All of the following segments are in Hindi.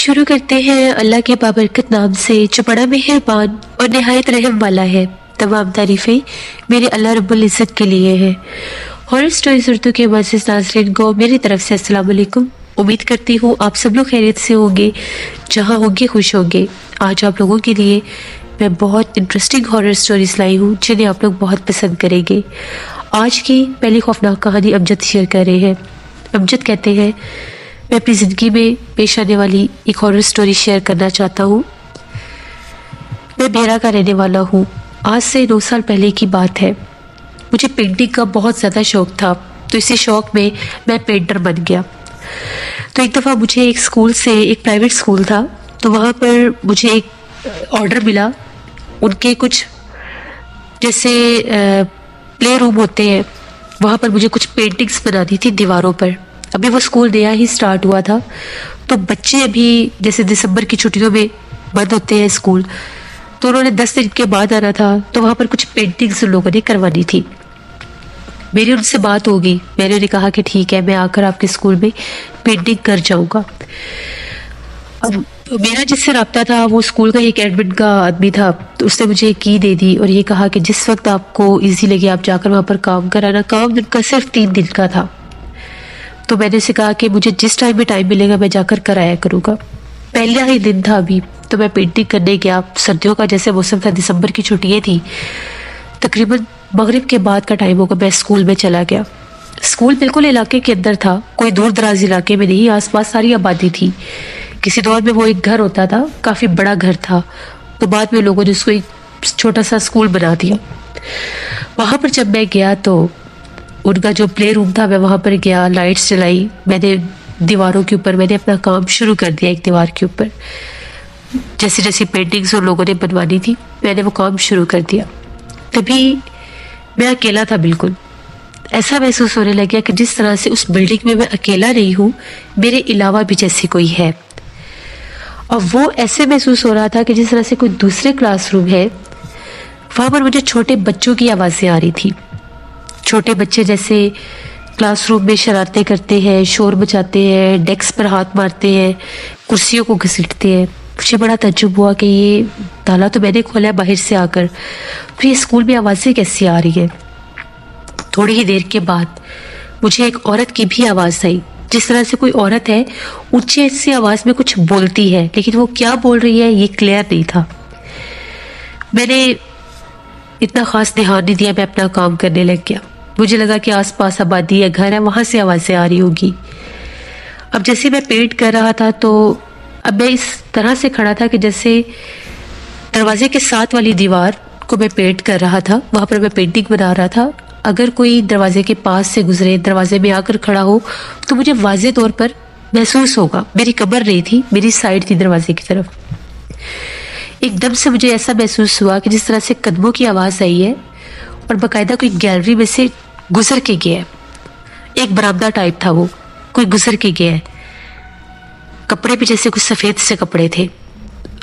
शुरू करते हैं अल्लाह के बाबरकत नाम से जो बड़ा मेहरबान और निहायत रहम वाला है। तमाम तारीफ़ें मेरे अल्लाह रब्बुल इज़्ज़त के लिए है। हॉरर स्टोरीज़ उर्दू के मुअज़्ज़िज़ नाज़रीन को मेरी तरफ से अस्सलाम वालेकुम। उम्मीद करती हूँ आप सब लोग खैरियत से होंगे, जहाँ होंगे खुश होंगे। आज आप लोगों के लिए मैं बहुत इंटरेस्टिंग हॉरर स्टोरीज़ लाई हूँ जिन्हें आप लोग बहुत पसंद करेंगे। आज की पहली खौफनाक कहानी अमजद शेयर कर रहे हैं। अमजद कहते हैं, मैं अपनी ज़िंदगी में पेश आने वाली एक हॉरर स्टोरी शेयर करना चाहता हूँ। मैं बेरा का रहने वाला हूँ। आज से 9 साल पहले की बात है। मुझे पेंटिंग का बहुत ज़्यादा शौक़ था, तो इसी शौक़ में मैं पेंटर बन गया। तो एक दफ़ा मुझे एक स्कूल से, एक प्राइवेट स्कूल था, तो वहाँ पर मुझे एक ऑर्डर मिला। उनके कुछ जैसे प्ले रूम होते हैं, वहाँ पर मुझे कुछ पेंटिंग्स बनानी थी दीवारों पर। अभी वो स्कूल नया ही स्टार्ट हुआ था, तो बच्चे अभी जैसे दिसंबर की छुट्टियों में बंद होते हैं स्कूल, तो उन्होंने 10 दिन के बाद आना था। तो वहाँ पर कुछ पेंटिंग्स उन लोगों ने करवानी थी। मेरी उनसे बात हो गई। मैंने उन्हें कहा कि ठीक है, मैं आकर आपके स्कूल में पेंटिंग कर जाऊँगा। अब मेरा जिससे रब्ता था वो स्कूल का एक एडमिन का आदमी था, तो उसने मुझे एक की दे दी और ये कहा कि जिस वक्त आपको ईजी लगे आप जाकर वहाँ पर काम कराना। काम उनका सिर्फ 3 दिन का था। तो मैंने उसे कहा कि मुझे जिस टाइम में टाइम मिलेगा मैं जाकर कराया करूँगा। पहला ही दिन था अभी, तो मैं पेंटिंग करने गया। सर्दियों का जैसे मौसम था, दिसंबर की छुट्टियाँ थी, तकरीबन मगरिब के बाद का टाइम होगा। मैं स्कूल में चला गया। स्कूल बिल्कुल इलाके के अंदर था, कोई दूर दराज इलाके में नहीं। आसपास सारी आबादी थी। किसी दौर में वो एक घर होता था, काफ़ी बड़ा घर था, तो बाद में लोगों ने उसको एक छोटा सा स्कूल बना दिया। वहाँ पर जब मैं गया तो उनका जो प्ले रूम था, मैं वहाँ पर गया, लाइट्स जलाई, मैंने दीवारों के ऊपर मैंने अपना काम शुरू कर दिया। एक दीवार के ऊपर जैसी जैसी पेंटिंग्स उन लोगों ने बनवानी थी, मैंने वो काम शुरू कर दिया। तभी मैं अकेला था। बिल्कुल ऐसा महसूस होने लग गया कि जिस तरह से उस बिल्डिंग में मैं अकेला नहीं हूँ, मेरे अलावा भी जैसे कोई है। और वो ऐसे महसूस हो रहा था कि जिस तरह से कोई दूसरे क्लासरूम है। वहाँ पर मुझे छोटे बच्चों की आवाज़ें आ रही थी। छोटे बच्चे जैसे क्लासरूम में शरारतें करते हैं, शोर मचाते हैं, डेस्क पर हाथ मारते हैं, कुर्सियों को घसीटते हैं। मुझे बड़ा तज्जुब हुआ कि ये ताला तो मैंने खोला है बाहर से आकर, तो ये स्कूल में आवाज़ें कैसी आ रही है। थोड़ी ही देर के बाद मुझे एक औरत की भी आवाज़ आई। जिस तरह से कोई औरत है, ऊंची सी आवाज़ में कुछ बोलती है, लेकिन वो क्या बोल रही है ये क्लियर नहीं था। मैंने इतना ख़ास ध्यान नहीं दिया, मैं अपना काम करने लग गया। मुझे लगा कि आसपास आबादी या घर है, वहाँ से आवाज़ें आ रही होगी। अब जैसे मैं पेंट कर रहा था, तो अब मैं इस तरह से खड़ा था कि जैसे दरवाजे के साथ वाली दीवार को मैं पेंट कर रहा था, वहाँ पर मैं पेंटिंग बना रहा था। अगर कोई दरवाजे के पास से गुजरे, दरवाजे में आकर खड़ा हो, तो मुझे वाज़े तौर पर महसूस होगा। मेरी कमर नहीं थी, मेरी साइड थी दरवाजे की तरफ। एकदम से मुझे ऐसा महसूस हुआ कि जिस तरह से कदमों की आवाज़ आई है और बाकायदा कोई गैलरी में से गुजर के गया है। एक बरामदा टाइप था, वो कोई गुजर के गया है। कपड़े भी जैसे कुछ सफ़ेद से कपड़े थे।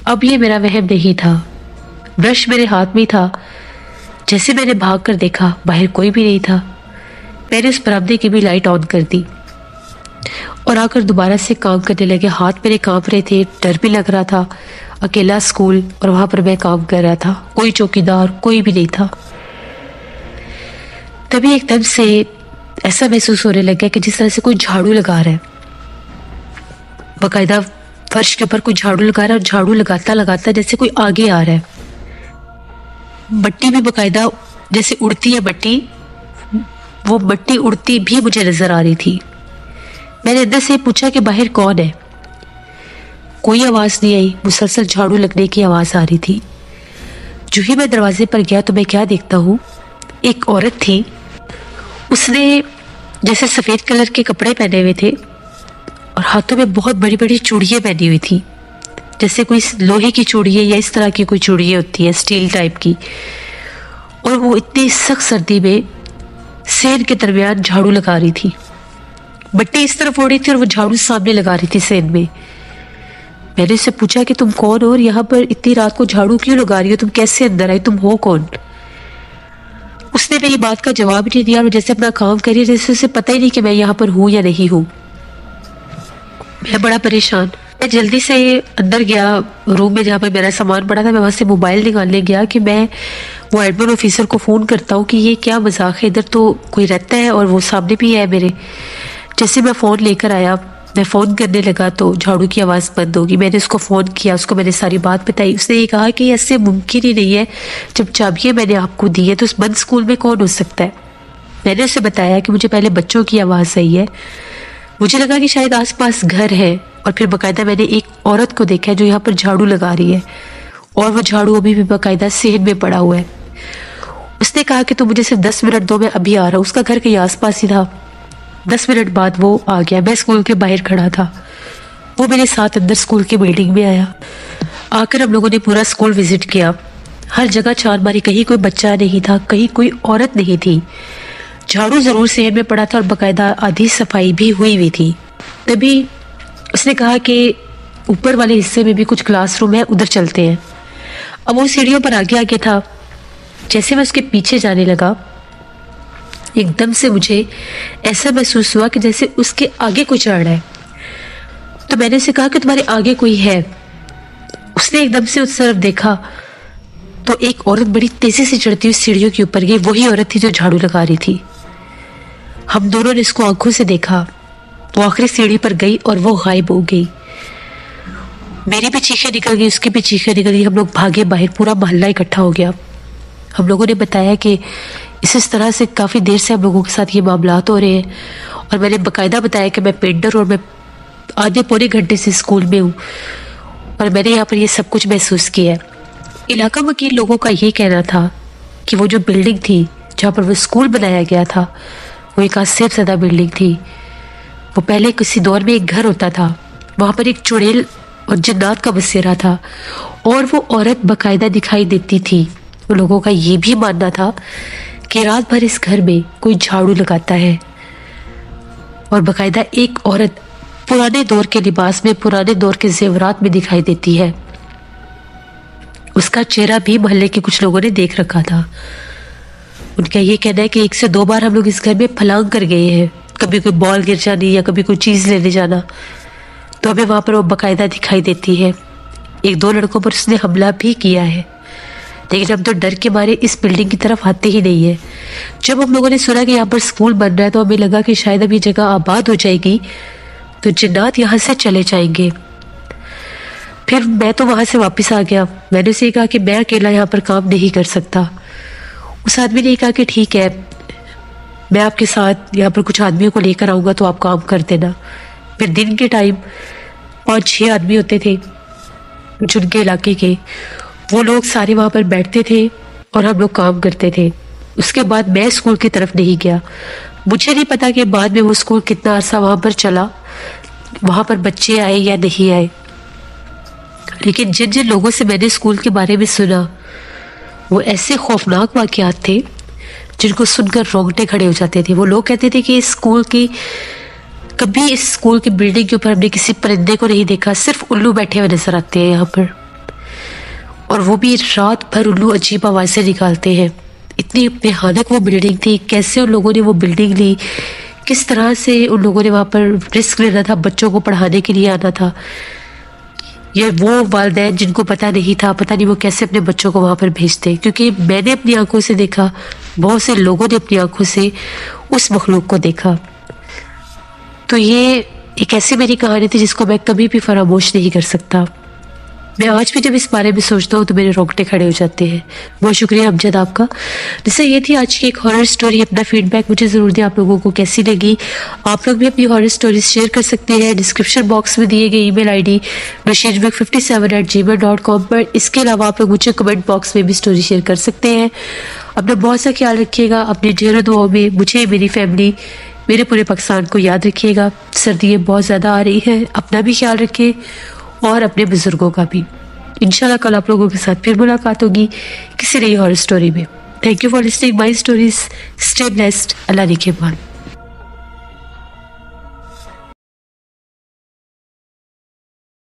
अब ये मेरा वहम नहीं था। ब्रश मेरे हाथ में था। जैसे मैंने भाग कर देखा, बाहर कोई भी नहीं था। मैंने उस बरामदे की भी लाइट ऑन कर दी और आकर दोबारा से काम करने लगे। हाथ मेरे कांप रहे थे, डर भी लग रहा था। अकेला स्कूल और वहाँ पर मैं काम कर रहा था, कोई चौकीदार कोई भी नहीं था। तभी एकदम से ऐसा महसूस होने लग गया कि जिस तरह से कोई झाड़ू लगा रहा है। बाकायदा फर्श के ऊपर कोई झाड़ू लगा रहा है और झाड़ू लगाता लगाता जैसे कोई आगे आ रहा है। मट्टी भी बाकायदा जैसे उड़ती है मट्टी, वो मट्टी उड़ती भी मुझे नजर आ रही थी। मैंने अंदर से पूछा कि बाहर कौन है। कोई आवाज़ नहीं आई, मुसलसल झाड़ू लगने की आवाज़ आ रही थी। जो ही मैं दरवाजे पर गया तो मैं क्या देखता हूँ, एक औरत थी। उसने जैसे सफ़ेद कलर के कपड़े पहने हुए थे और हाथों में बहुत बड़ी बड़ी चूड़ियाँ पहनी हुई थी, जैसे कोई लोहे की चूड़ियाँ या इस तरह की कोई चूड़ियाँ होती है, स्टील टाइप की। और वो इतनी सख्त सर्दी में सेन के दरमियान झाड़ू लगा रही थी। मट्टी इस तरफ उड़ रही थी और वो झाड़ू सामने लगा रही थी सेन में। मैंने उससे पूछा कि तुम कौन हो और यहाँ पर इतनी रात को झाड़ू क्यों लगा रही हो, तुम कैसे अंदर आई, तुम हो कौन। उसने मेरी बात का जवाब नहीं दिया और जैसे अपना काम करिए, जैसे उसे पता ही नहीं कि मैं यहाँ पर हूँ या नहीं हूँ। मैं बड़ा परेशान, मैं जल्दी से अंदर गया रूम में जहाँ पर मेरा सामान पड़ा था। मैं वहाँ से मोबाइल निकालने गया कि मैं वो एडमिन ऑफिसर को फ़ोन करता हूँ कि ये क्या मजाक है, इधर तो कोई रहता है और वो सामने भी है मेरे। जैसे मैं फ़ोन लेकर आया, मैं फ़ोन करने लगा तो झाड़ू की आवाज़ बंद होगी। मैंने उसको फ़ोन किया, उसको मैंने सारी बात बताई। उसने ये कहा कि ऐसे मुमकिन ही नहीं है, जब चाबियाँ मैंने आपको दी है तो उस बंद स्कूल में कौन हो सकता है। मैंने उसे बताया कि मुझे पहले बच्चों की आवाज़ आई है, मुझे लगा कि शायद आसपास घर है, और फिर बाकायदा मैंने एक औरत को देखा है जो यहाँ पर झाड़ू लगा रही है, और वो झाड़ू अभी भी बाकायदा सेहन में पड़ा हुआ है। उसने कहा कि तुम मुझे सिर्फ 10 मिनट दो, मैं अभी आ रहा हूँ। उसका घर कहीं आसपास ही था। 10 मिनट बाद वो आ गया। मैं स्कूल के बाहर खड़ा था, वो मेरे साथ अंदर स्कूल की बिल्डिंग में आया। आकर हम लोगों ने पूरा स्कूल विजिट किया, हर जगह छान मारी, कहीं कोई बच्चा नहीं था, कहीं कोई औरत नहीं थी। झाड़ू जरूर सेहन में पड़ा था और बाकायदा आधी सफाई भी हुई थी। तभी उसने कहा कि ऊपर वाले हिस्से में भी कुछ क्लासरूम है, उधर चलते हैं। अब वो सीढ़ियों पर आगे आगे था। जैसे मैं उसके पीछे जाने लगा, एकदम से मुझे ऐसा महसूस हुआ कि जैसे उसके आगे कोई चढ़ रहा है। तो मैंने उसे कहा कि तुम्हारे आगे कोई है। उसने एकदम से उस तरफ देखा तो एक औरत बड़ी तेजी से चढ़ती हुई सीढ़ियों के ऊपर गई। वही औरत थी जो झाड़ू लगा रही थी। हम दोनों ने इसको आंखों से देखा। वो आखिरी सीढ़ी पर गई और वो गायब हो गई। मेरी भी चीखें निकल गई, उसकी भी चीखें निकल गई। हम लोग भागे बाहर, पूरा मोहल्ला इकट्ठा हो गया। हम लोगों ने बताया कि इस तरह से काफ़ी देर से हम लोगों के साथ ये मामलात हो रहे हैं, और मैंने बाकायदा बताया कि मैं पेंटर और मैं आधे पौने घंटे से स्कूल में हूँ और मैंने यहाँ पर ये सब कुछ महसूस किया है। इलाका वकील लोगों का ये कहना था कि वो जो बिल्डिंग थी जहाँ पर वो स्कूल बनाया गया था, वो एक आसिफ ज़दा बिल्डिंग थी। वो पहले किसी दौर में एक घर होता था, वहाँ पर एक चुड़ैल और जन्नात का बसेरा था, और वो औरत बाकायदा दिखाई देती थी। वो लोगों का ये भी मानना था कि रात भर इस घर में कोई झाड़ू लगाता है, और बाकायदा एक औरत पुराने दौर के लिबास में, पुराने दौर के जेवरात में दिखाई देती है। उसका चेहरा भी मोहल्ले के कुछ लोगों ने देख रखा था। उनका ये कहना है कि 1 से 2 बार हम लोग इस घर में फलांग कर गए हैं, कभी कोई बॉल गिर जानी या कभी कोई चीज़ लेने जाना, तो हमें वहाँ पर वो बाकायदा दिखाई देती है। 1-2 लड़कों पर उसने हमला भी किया है, लेकिन हम तो डर के मारे इस बिल्डिंग की तरफ आते ही नहीं है। जब हम लोगों ने सुना कि यहाँ पर स्कूल बन रहा है तो हमें लगा कि शायद अब ये जगह आबाद हो जाएगी तो जिन्नात यहाँ से चले जाएंगे। फिर मैं तो वहाँ से वापस आ गया। मैंने उसे कहा कि मैं अकेला यहाँ पर काम नहीं कर सकता। उस आदमी ने कहा कि ठीक है, मैं आपके साथ यहाँ पर कुछ आदमियों को लेकर आऊँगा तो आप काम कर देना। फिर दिन के टाइम 5-6 आदमी होते थे जिनके इलाके के, वो लोग सारे वहाँ पर बैठते थे और हम लोग काम करते थे। उसके बाद मैं स्कूल की तरफ नहीं गया। मुझे नहीं पता कि बाद में वो स्कूल कितना अरसा वहाँ पर चला, वहाँ पर बच्चे आए या नहीं आए, लेकिन जिन जिन लोगों से मैंने स्कूल के बारे में सुना वो ऐसे खौफनाक वाक़यात थे जिनको सुनकर रोंगटे खड़े हो जाते थे। वो लोग कहते थे कि इस स्कूल की बिल्डिंग के ऊपर हमने किसी परिंदे को नहीं देखा, सिर्फ उल्लू बैठे हुए नजर आते हैं यहाँ पर, और वो भी रात भर उल्लू अजीब आवाज़ें निकालते हैं। इतनी भयानक वो बिल्डिंग थी। कैसे उन लोगों ने वो बिल्डिंग ली, किस तरह से उन लोगों ने वहाँ पर रिस्क लेना था, बच्चों को पढ़ाने के लिए आना था। ये वो वालिदैन जिनको पता नहीं था, पता नहीं वो कैसे अपने बच्चों को वहाँ पर भेजते, क्योंकि मैंने अपनी आंखों से देखा, बहुत से लोगों ने अपनी आंखों से उस मखलूक को देखा। तो ये एक ऐसी मेरी कहानी थी जिसको मैं कभी भी फरामोश नहीं कर सकता। मैं आज भी जब इस बारे में सोचता हूँ तो मेरे रोंगटे खड़े हो जाते हैं। बहुत शुक्रिया अमजद आपका। जैसे ये थी आज की एक हॉरर स्टोरी। अपना फीडबैक मुझे ज़रूर दें, आप लोगों को कैसी लगी। आप लोग भी अपनी हॉरर स्टोरीज शेयर कर सकते हैं डिस्क्रिप्शन बॉक्स में दिए गए ईमेल आईडी rashidbeg57@gmail.com पर। इसके अलावा आप लोग मुझे कमेंट बॉक्स में भी स्टोरी शेयर कर सकते हैं। अपना बहुत सा ख्याल रखिएगा, अपनी ढेरों दुआओं में मुझे, मेरी फैमिली, मेरे पूरे पाकिस्तान को याद रखिएगा। सर्दियाँ बहुत ज़्यादा आ रही हैं, अपना भी ख्याल रखें और अपने बुजुर्गों का भी। इंशाल्लाह कल आप लोगों के साथ फिर मुलाकात होगी किसी नई हॉरर स्टोरी में। Thank you for listening my stories. Stay blessed. अल्लाह निगहबान।